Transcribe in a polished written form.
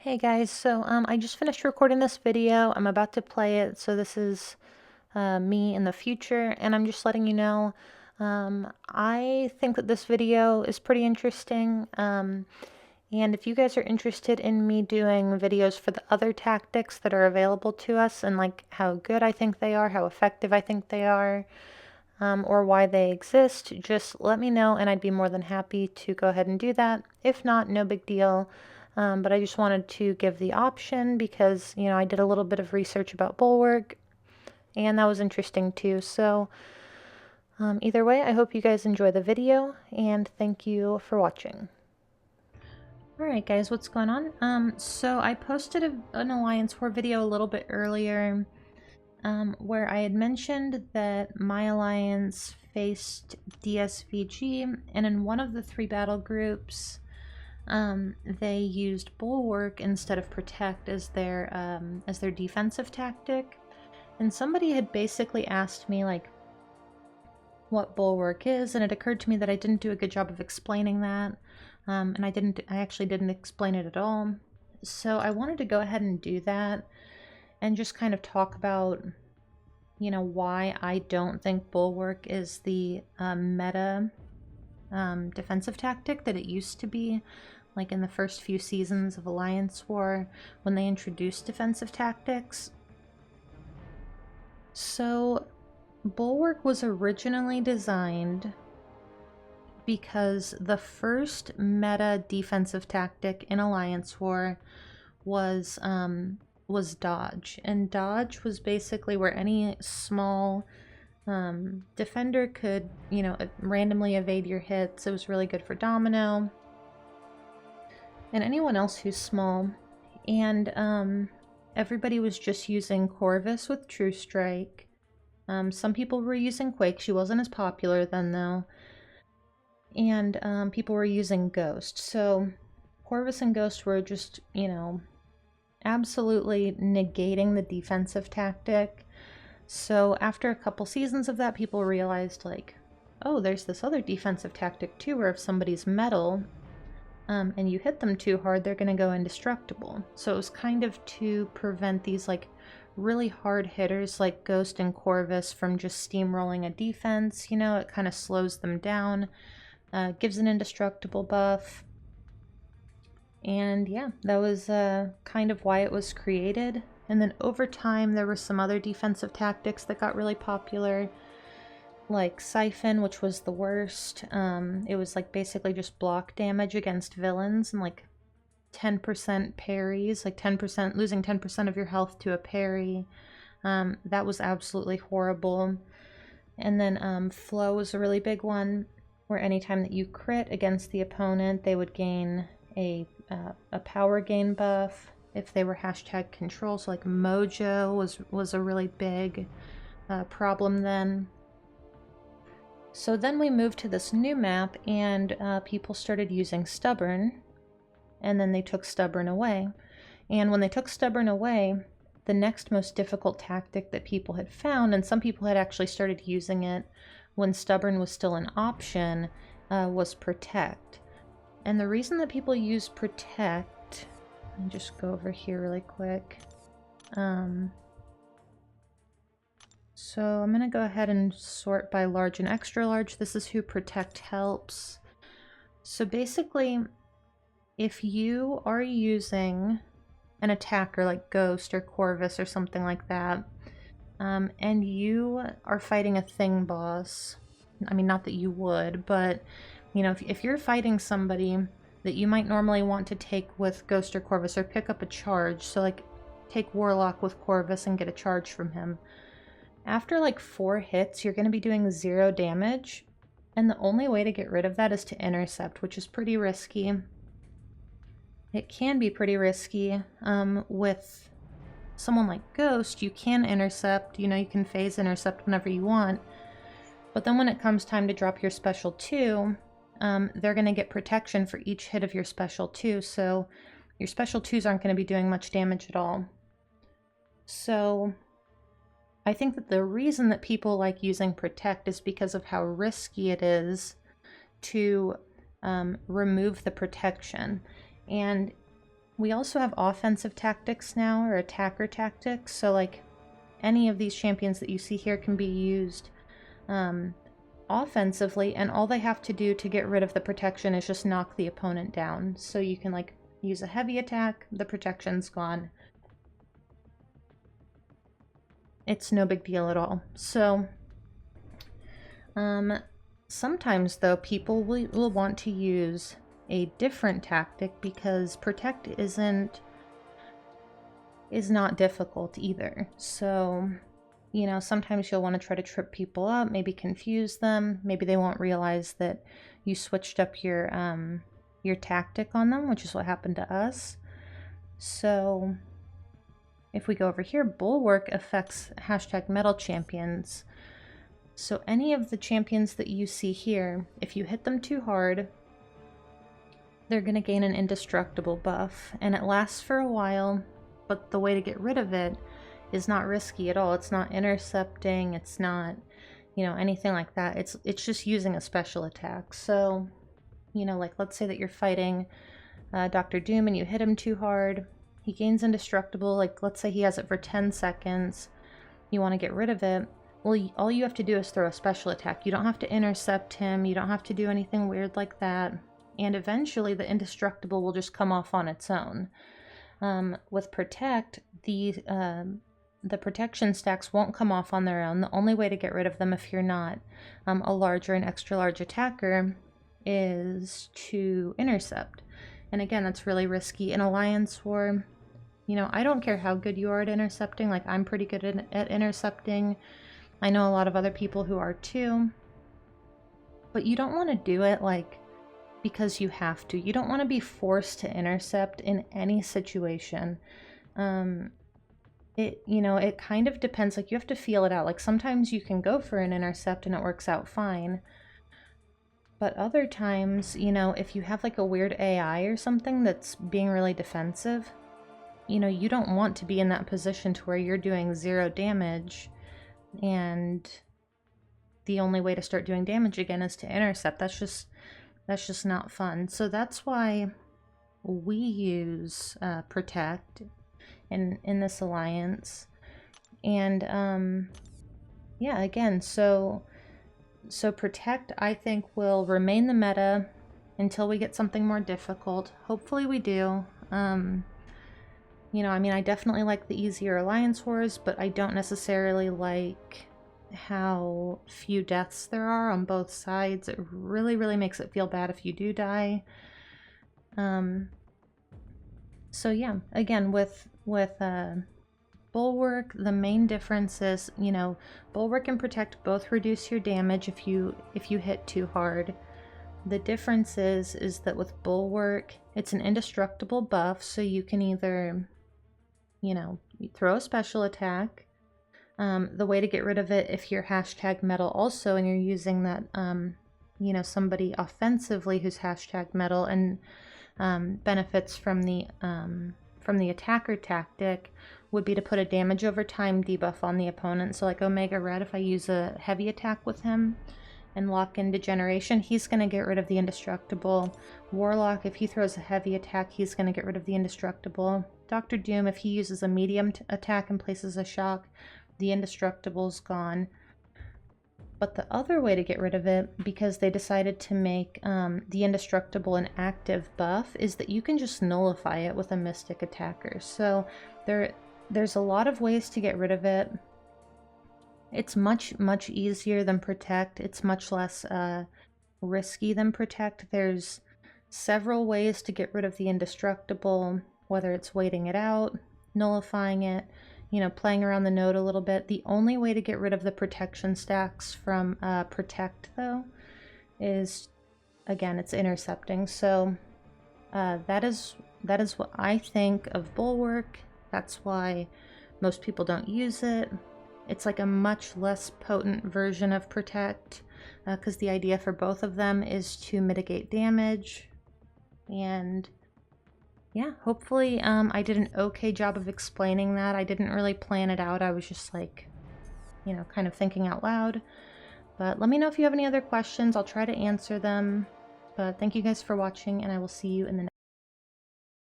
Hey guys, I just finished recording this video. I'm about to play it, so this is me in the future, and I'm just letting you know. I think that this video is pretty interesting, and if you guys are interested in me doing videos for the other tactics that are available to us and like how good I think they are, how effective I think they are, or why they exist, just let me know and I'd be more than happy to go ahead and do that. If not, no big deal. But I just wanted to give the option because, I did a little bit of research about Bulwark and that was interesting too. Either way, I hope you guys enjoy the video and thank you for watching. Alright guys, what's going on? So I posted an Alliance War video a little bit earlier where I had mentioned that my alliance faced DSVG, and in one of the 3 battle groups, they used Bulwark instead of Protect as their defensive tactic. And somebody had basically asked me like what Bulwark is, and it occurred to me that I didn't do a good job of explaining that, and I actually didn't explain it at all. So I wanted to go ahead and do that and just kind of talk about, why I don't think Bulwark is the meta defensive tactic that it used to be, like in the first few seasons of Alliance War when they introduced defensive tactics. So Bulwark was originally designed because the first meta defensive tactic in Alliance War was dodge, and dodge was basically where any small defender could, randomly evade your hits. It was really good for Domino and anyone else who's small, and everybody was just using Corvus with True Strike. Some people were using Quake. She wasn't as popular then though, and people were using Ghost. So Corvus and Ghost were just, absolutely negating the defensive tactic. So after a couple seasons of that, people realized like, oh, there's this other defensive tactic too, where if somebody's metal and you hit them too hard, they're going to go indestructible. So it was kind of to prevent these like really hard hitters like Ghost and Corvus from just steamrolling a defense. It kind of slows them down, gives an indestructible buff. And yeah, that was kind of why it was created. And then over time, there were some other defensive tactics that got really popular, like Siphon, which was the worst. It was like basically just block damage against villains and like 10% parries, like 10%, losing 10% of your health to a parry. That was absolutely horrible. And then Flow was a really big one, where anytime that you crit against the opponent, they would gain a power gain buff if they were #control. So like Mojo was a really big problem then. So then we moved to this new map, and people started using Stubborn, and then they took Stubborn away. And when they took Stubborn away, the next most difficult tactic that people had found, and some people had actually started using it when Stubborn was still an option, was Protect. And the reason that people use Protect, let me just go over here really quick. So I'm going to go ahead and sort by large and extra large. This is who Protect helps. So basically, if you are using an attacker like Ghost or Corvus or something like that, and you are fighting a thing boss, I mean, not that you would, but if you're fighting somebody that you might normally want to take with Ghost or Corvus, or pick up a charge, so like take Warlock with Corvus and get a charge from him, after like 4 hits, you're going to be doing 0 damage, and the only way to get rid of that is to intercept, which is pretty risky. It can be pretty risky. With someone like Ghost, you can intercept, you can phase intercept whenever you want, but then when it comes time to drop your special 2, they're going to get protection for each hit of your special 2, so your special 2s aren't going to be doing much damage at all. So I think that the reason that people like using Protect is because of how risky it is to remove the protection. And we also have offensive tactics now, or attacker tactics. So like any of these champions that you see here can be used offensively, and all they have to do to get rid of the protection is just knock the opponent down. So you can like use a heavy attack, the protection's gone. It's no big deal at all. So sometimes though people will want to use a different tactic because protect is not difficult either. So, you know, sometimes you'll want to try to trip people up, maybe confuse them. Maybe they won't realize that you switched up your tactic on them, which is what happened to us. So if we go over here, Bulwark affects #metal champions. So any of the champions that you see here, if you hit them too hard, they're going to gain an indestructible buff, and it lasts for a while, but the way to get rid of it is not risky at all. It's not intercepting, it's not, you know, anything like that. It's just using a special attack. So, you know, like let's say that you're fighting Dr. Doom and you hit him too hard, he gains indestructible, like let's say he has it for 10 seconds, you want to get rid of it. Well, all you have to do is throw a special attack. You don't have to intercept him, you don't have to do anything weird like that. And eventually the indestructible will just come off on its own. With Protect, the protection stacks won't come off on their own. The only way to get rid of them if you're not a large or an extra large attacker is to intercept. And again, that's really risky. In Alliance War, you know, I don't care how good you are at intercepting. Like, I'm pretty good at intercepting. I know a lot of other people who are too. But you don't want to do it like because you have to. You don't want to be forced to intercept in any situation. You know, it kind of depends. Like, you have to feel it out. Like, sometimes you can go for an intercept and it works out fine. But other times, you know, if you have like a weird AI or something that's being really defensive, you know, you don't want to be in that position to where you're doing 0 damage and the only way to start doing damage again is to intercept. That's just not fun. So that's why we use Protect in this alliance. And yeah, again, so Protect, I think, will remain the meta until we get something more difficult. Hopefully we do. You know, I mean, I definitely like the easier alliance wars, but I don't necessarily like how few deaths there are on both sides. It really, really makes it feel bad if you do die. So yeah, again, with Bulwark, the main difference is, you know, Bulwark and Protect both reduce your damage if you hit too hard. The difference is that with Bulwark, it's an indestructible buff, so you can either, you know, throw a special attack. The way to get rid of it, if you're #metal also and you're using that, you know, somebody offensively who's #metal and benefits from the attacker tactic, would be to put a damage over time debuff on the opponent. So like Omega Red, if I use a heavy attack with him and lock in Degeneration, he's going to get rid of the indestructible. Warlock, if he throws a heavy attack, he's going to get rid of the indestructible. Dr. Doom, if he uses a medium attack and places a shock, the indestructible's gone. But the other way to get rid of it, because they decided to make the indestructible an active buff, is that you can just nullify it with a mystic attacker. So there's a lot of ways to get rid of it. It's much, much easier than Protect. It's much less risky than Protect. There's several ways to get rid of the indestructible, whether it's waiting it out, nullifying it, you know, playing around the node a little bit. The only way to get rid of the protection stacks from Protect, though, is, again, it's intercepting. So that is what I think of Bulwark. That's why most people don't use it. It's like a much less potent version of Protect, because the idea for both of them is to mitigate damage. And yeah, hopefully I did an okay job of explaining that. I didn't really plan it out. I was just like, you know, kind of thinking out loud. But let me know if you have any other questions. I'll try to answer them. But thank you guys for watching, and I will see you in the next